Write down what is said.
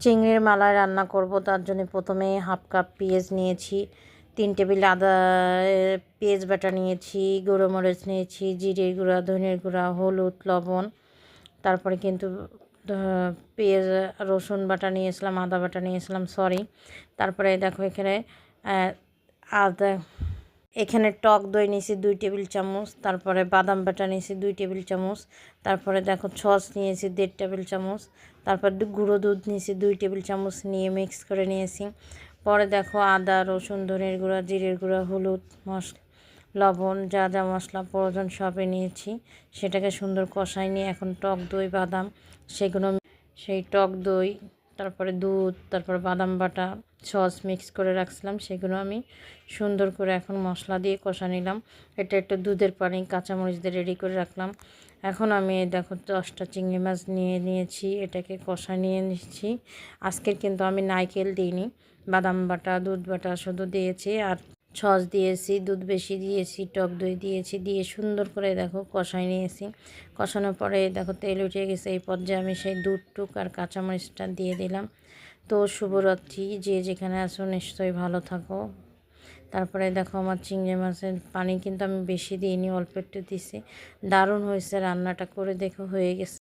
চিংড়ির মালায় রান্না করব, তার জন্য প্রথমে হাফ কাপ পেঁয়াজ নিয়েছি, 3 টেবিল আদা পেঁয়াজ বাটা নিয়েছি, গুঁড়ো মরিচ নিয়েছি, জিরে গুঁড়া, ধনের গুঁড়া, হলুদ, লবণ। তারপরে কিন্তু পেঁয়াজ রসুন বাটা নিয়েছিলাম, আদা বাটা নিয়েছিলাম, সরি। তারপরে দেখো এখানে আদা এখানে টক দই নিয়েছি 2 টেবিল চামচ, তারপরে বাদাম বাটা নিয়েছি 2 টেবিল চামচ, তারপরে দেখো সস নিয়েছি 1.5 টেবিল চামচ, তারপর গুঁড়ো দুধ নিয়েছি 2 টেবিল চামচ, নিয়ে মিক্স করে নিয়েছি। পরে দেখো আদা রসুন ধনের গুঁড়া, জিরের গুঁড়া, হলুদ, লবণ, যা যা মশলা প্রয়োজন সবই নিয়েছি। সেটাকে সুন্দর কষাই নিয়ে এখন টক দই বাদাম সেগুলো, সেই টক দই, তারপরে দুধ, তারপর বাদাম বাটা, সস মিক্স করে রাখছিলাম, সেগুলো আমি সুন্দর করে এখন মশলা দিয়ে কষা নিলাম। এটা একটু দুধের পানি কাঁচামরিচ দিয়ে রেডি করে রাখলাম। এখন আমি দেখো 10টা চিংড়ি মাছ নিয়েছি, এটাকে কষা নিয়ে নিচ্ছি। আজকের কিন্তু আমি নারকেল দিইনি, বাদাম বাটা দুধ বাটা শুধু দিয়েছি, আর সস দিয়েছি, দুধ বেশি দিয়েছি, টক দই দিয়েছি, দিয়ে সুন্দর করে দেখো কষাই নিয়েছি। কষানোর পরে দেখো তেল উঠে গেছে, এই পর্যায়ে আমি সেই দুধটুক আর কাঁচামরিচটা দিয়ে দিলাম। তো শুভরাত্রি, যে যেখানে আছো নিশ্চয়ই ভালো থাকো। তারপরে দেখো আমার চিংড়ি মাছের পানি কিন্তু আমি বেশি দিইনি, অল্প একটু দিছি। দারুণ হয়েছে রান্নাটা, করে দেখো হয়ে গেছে।